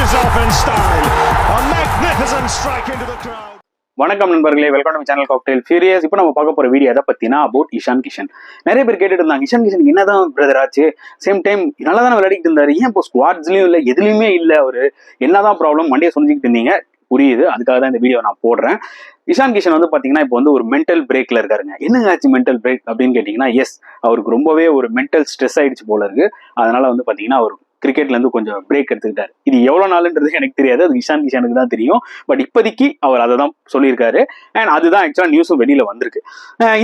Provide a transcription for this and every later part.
finishes off in style. A magnificent strike into the crowd. வணக்கம் நண்பர்களே, welcome to channel cocktail furious. இப்போ நம்ம பார்க்க போற வீடியோ எதை பத்தினா அபவுட் இஷான் கிஷன். நிறைய பேர் கேட்டுட்டு இருந்தாங்க, இஷான் கிஷன் என்னதான் பிரதர் ஆச்சு, சேம் டைம் நல்லா தானே விளையாடிட்டு இருந்தாரு, ஏன் இப்போ ஸ்குவாட்ஸ்லயும் இல்லை எதுலையுமே இல்லை, அவரு என்னதான் ப்ராப்ளம் மண்டியை சொல்லிக்கிட்டு இருந்தீங்க. புரியுது, அதுக்காக தான் இந்த வீடியோ நான் போடுறேன். இஷான் கிஷன் வந்து பாத்தீங்கன்னா இப்போ வந்து ஒரு மென்டல் பிரேக்ல இருக்காருங்க. என்னங்க ஆச்சு மென்டல் பிரேக் அப்படின்னு கேட்டீங்கன்னா, எஸ், அவருக்கு ரொம்பவே ஒரு மென்டல் ஸ்ட்ரெஸ் ஆயிடுச்சு போல இருக்கு. அதனால வந்து பாத்தீங்கன்னா அவர் கிரிக்கெட்ல இருந்து கொஞ்சம் பிரேக் எடுத்துக்கிட்டாரு. இது எவ்வளவு நாள்ன்றது எனக்கு தெரியாது, அது இஷான் கிஷனுக்கு தான் தெரியும். பட் இப்போதைக்கு அவர் அதை தான் சொல்லியிருக்காரு. அண்ட் அதுதான் ஆக்சுவலா நியூஸும் வெளியில வந்திருக்கு.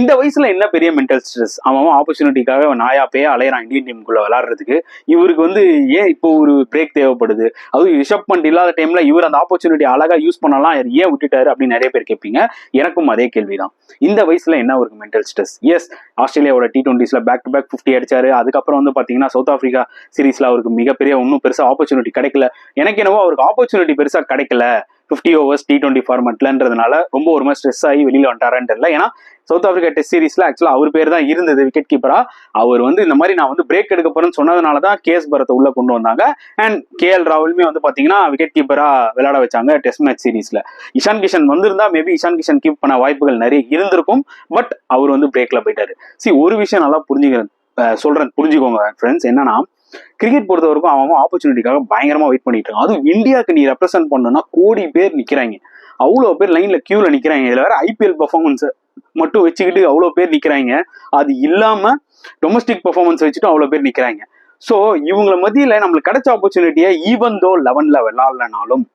இந்த வயசுல என்ன பெரிய மென்டல் ஸ்ட்ரெஸ், அவன் ஆப்பர்ச்சுனிட்டிக்காக நாயா பேயா அலையறான் இந்தியன் டீமுக்குள்ள விளையாடுறதுக்கு. இவருக்கு வந்து ஏன் இப்போ ஒரு பிரேக் தேவைப்படுது, அதுவும் ரிஷப் பண்ட் இல்லாத டைம்ல இவர் அந்த ஆப்பர்ச்சுனிட்டி அழகா யூஸ் பண்ணலாம், ஏன் விட்டுட்டாரு அப்படின்னு நிறைய பேர் கேட்பீங்க. எனக்கும் அதே கேள்விதான். இந்த வயசுல என்ன ஒரு மென்டல் ஸ்ட்ரெஸ்? எஸ், ஆஸ்திரேலியாவோட T20s பேக் டு பேக் 50 அடிச்சாரு. அதுக்கப்புறம் வந்து பாத்தீங்கன்னா சவுத் ஆப்பிரிக்கா சீரீஸ்ல அவருக்கு மிகப்பெரிய இன்னும் பெருசா ஆப்பர்ச்சுனிட்டி கிடைக்கல. எனக்கு என்னவோ அவருக்கு ஆப்பர்ச்சுனிட்டி பெருசா கிடைக்கல 50 ஓவர்ஸ் T20 ஃபார்மேட்லன்றதுனால ரொம்ப ஒரு மாதிரி ஸ்ட்ரெஸ் ஆகி வெளியில வந்துட்டாரான்னு தெரியல. ஏன்னா சவுத் ஆப்பிரிக்கா டெஸ்ட் சீரீஸ்ல ஆக்சுவலா அவர் பேர் தான் இருந்தது விக்கெட் கீப்பரா. அவர் வந்து இந்த மாதிரி நான் வந்து பிரேக் எடுக்க போறேன்னு சொன்னதுனாலதான் கேஎஸ் பரத்தை உள்ள கொண்டு வந்தாங்க. அண்ட் KL ராகுலுமே வந்து பாத்தீங்கன்னா விக்கெட் கீப்பரா விளையாட வச்சாங்க டெஸ்ட் மேட்ச் சீரீஸ்ல. இஷான் கிஷன் வந்திருந்தா மேபி இஷான் கிஷன் கீப் பண்ண வாய்ப்புகள் நிறைய இருந்திருக்கும். பட் அவர் வந்து பிரேக்ல போயிட்டாரு. ஒரு விஷயம் நல்லா புரிஞ்சுக்கோங்க ஃப்ரெண்ட்ஸ். என்னன்னா, கிரிக்கெட் பொறுத்த வரைக்கும் அவன் ஆப்பர்ச்சுனிட்டிக்காக பயங்கரமா வெயிட் பண்ணிட்டு இருக்கான். அதுவும் இந்தியாவுக்கு நீ ரெப்ரசென்ட் பண்ணணும்னா கோடி பேர் நிக்கிறாங்க, அவ்வளோ பேர் லைன்ல கியூல நிக்கிறாங்க. இதுல வேற IPL பெர்ஃபார்மன்ஸ் மட்டும் வச்சுக்கிட்டு அவ்வளோ பேர் நிக்கிறாங்க. அது இல்லாம டொமஸ்டிக் பெர்ஃபார்மன்ஸ் வச்சுட்டு அவ்வளோ பேர் நிக்கிறாங்க. ஸோ இவங்கள மத்தியில நம்மளுக்கு கிடைச்ச ஆப்பர்ச்சுனிட்டியை even though 11ல விளையாடலனாலும்,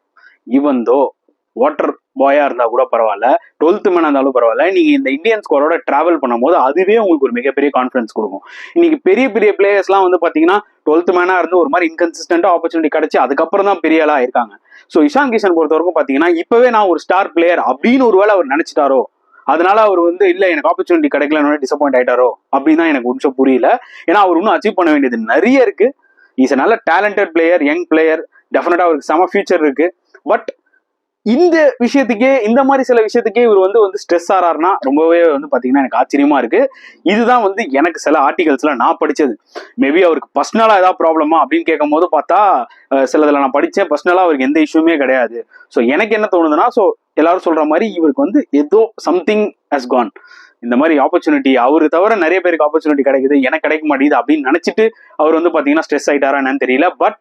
even though water பாயா இருந்தா கூட பரவாயில்ல, 12th மேனா இருந்தாலும் பரவாயில்ல, நீங்க இந்த இந்தியன் ஸ்குவாடோட டிராவல் பண்ணும்போது அதுவே உங்களுக்கு ஒரு மிகப்பெரிய கான்ஃபிடன்ஸ் கொடுக்கும். இன்னைக்கு பெரிய பெரிய பிளேயர்ஸ் எல்லாம் வந்து பாத்தீங்கன்னா 12th மேனா இருந்து ஒரு மாதிரி இன்கன்சிஸ்டன்டா ஆப்பர்ச்சுனிட்டி கிடைச்சு அதுக்கப்புறம் தான் பெரிய ஆளா இருக்காங்க. ஸோ இஷான் கிஷன் பொறுத்த வரைக்கும் பாத்தீங்கன்னா இப்பவே நான் ஒரு ஸ்டார் பிளேயர் அப்படின்னு ஒருவேளை அவர் நினைச்சிட்டாரோ, அதனால அவர் வந்து இல்ல எனக்கு ஆப்பர்ச்சுனிட்டி கிடைக்கலன்னு டிசப்பாயிண்ட் ஆயிட்டாரோ அப்படின்னு தான் எனக்கு கொஞ்சம் புரியல. ஏன்னா அவர் இன்னும் அச்சீவ் பண்ண வேண்டியது நிறைய இருக்கு. இஸ் நல்ல டேலண்டட் பிளேயர், யங் பிளேயர், டெஃபினட்டா அவருக்கு செம ஃபியூச்சர் இருக்கு. பட் இந்த விஷயத்துக்கே, இந்த மாதிரி சில விஷயத்துக்கே இவர் வந்து ஸ்ட்ரெஸ் ஆறாருன்னா ரொம்பவே வந்து பாத்தீங்கன்னா எனக்கு ஆச்சரியமா இருக்கு. இதுதான் வந்து எனக்கு சில ஆர்டிகல்ஸ்ல நான் படிச்சது. மேபி அவருக்கு பர்சனலா ஏதாவது ப்ராப்ளமா அப்படின்னு கேட்கும் போது பார்த்தா சிலதுல நான் படிச்சேன், பர்சனலா அவருக்கு எந்த இஷ்யூமே கிடையாது. ஸோ எனக்கு என்ன தோணுதுன்னா, ஸோ எல்லாரும் சொல்ற மாதிரி இவருக்கு வந்து ஏதோ சம்திங் ஹஸ் கான். இந்த மாதிரி ஆப்பர்ச்சுனிட்டி அவரு தவிர நிறைய பேருக்கு ஆப்பர்ச்சுனிட்டி கிடைக்குது, எனக்கு கிடைக்க மாட்டேங்குது அப்படின்னு நினைச்சிட்டு அவர் வந்து பாத்தீங்கன்னா ஸ்ட்ரெஸ் ஆயிட்டாரா என்னன்னு தெரியல. பட்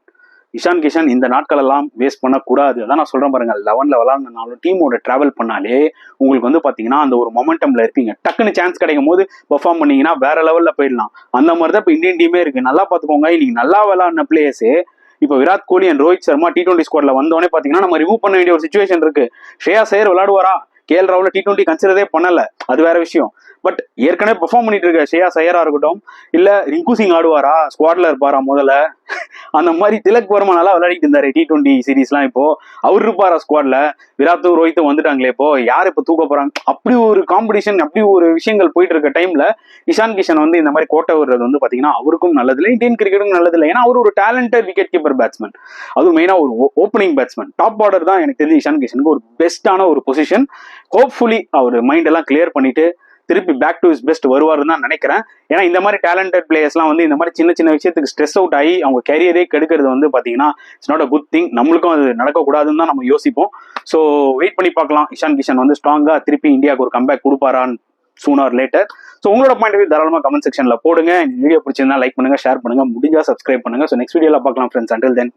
இஷான் கிஷன் இந்த நாட்கள் எல்லாம் வேஸ்ட் பண்ணக்கூடாது. அதான் நான் சொல்றேன் பாருங்க, 11ல விளாட்னாலும் டீமோட டிராவல் பண்ணாலே உங்களுக்கு வந்து பாத்தீங்கன்னா அந்த ஒரு மொமெண்டம்ல இருப்பீங்க. டக்குன்னு சான்ஸ் கிடைக்கும் போது பெர்ஃபார்ம் பண்ணீங்கன்னா வேற லெவல்ல போயிடலாம். அந்த மாதிரி தான் இப்போ இந்தியன் டீமே இருக்கு. நல்லா பாத்துக்கோங்க, இன்னைக்கு நல்லா விளாட்ன பிளேயர்ஸே இப்போ விராட் கோலி அண்ட் ரோஹித் சர்மா T20 ஸ்குவாட்ல வந்தோடனே பாத்தீங்கன்னா நம்ம ரிமூவ் பண்ண வேண்டிய ஒரு சிச்சுவேஷன் இருக்கு. ஸ்ரேயாஸ் ஐயர் விளையாடுவாரா, KL ராகுல T20 கன்சிடரே பண்ணல, அது வேற விஷயம். பட் ஏற்கனவே பெர்ஃபார்ம் பண்ணிட்டு இருக்க ஸ்ரேயாஸ் ஐயரா இருக்கட்டும், இல்ல ரிங்கு சிங் ஆடுவாரா, ஸ்குவாட்ல இருப்பாரா முதல்ல, அந்த மாதிரி திலக் வர்மா நல்லா விளையாடிட்டு இருந்தாரு T20 சீரீஸ்லாம். இப்போ அவர் இருப்பாரா ஸ்குவாட்ல, விராட்டும் ரோஹித்தும் வந்துட்டாங்களே, இப்போ யார் இப்போ தூக்க போறாங்க? அப்படி ஒரு காம்படிஷன், அப்படி ஒரு விஷயங்கள் போயிட்டு இருக்க டைம்ல இஷான் கிஷன் வந்து இந்த மாதிரி கோட்டை விடுறது வந்து பாத்தீங்கன்னா அவருக்கும் நல்லதில்லை, இந்தியன் கிரிக்கெட்டுக்கும் நல்லதில்லை. ஏன்னா அவர் ஒரு டேலண்டட் விக்கெட் கீப்பர் பேட்ஸ்மேன், அதுவும் மெயினா ஒரு ஓப்பனிங் பேட்ஸ்மேன். டாப் ஆர்டர் தான் எனக்கு தெரிஞ்சு இஷான் கிஷனுக்கு ஒரு பெஸ்டான ஒரு பொசிஷன். ஹோப்ஃபுல்லி அவர் மைண்ட் எல்லாம் கிளியர் பண்ணிட்டு திருப்பி பேக் டு இஸ் பெஸ்ட் வருவாருன்னு தான் நினைக்கிறேன். ஏன்னா இந்த மாதிரி டேலண்டட் பிளேயர்ஸ்லாம் வந்து இந்த மாதிரி சின்ன சின்ன விஷயத்துக்கு ஸ்ட்ரெஸ் அவுட் ஆகி அவங்க கேரியரே கெடுக்கிறது வந்து பாத்தீங்கன்னா it's not a good thing. நம்மளுக்கும் அது நடக்கக்கூடாதுன்னு தான் நம்ம யோசிப்போம். ஸோ வெயிட் பண்ணி பார்க்கலாம், இஷான் கிஷன் வந்து ஸ்ட்ராங்கா திருப்பி இந்தியாவுக்கு ஒரு கம்பேக் கொடுப்பாரான்னு சூன் ஆர் லேட்டர். ஸோ உங்களோட பாயிண்ட் ஆஃப் வியூ தாராளமாக கமெண்ட் செக்ஷன்ல போடுங்க. இந்த வீடியோ பிடிச்சிருந்தா லைக் பண்ணுங்க, ஷேர் பண்ணுங்க, முடிஞ்சா சப்ஸ்கிரைப் பண்ணுங்க. ஸோ நெக்ஸ்ட் வீடியோல பார்க்கலாம் ஃப்ரெண்ட்ஸ். Until then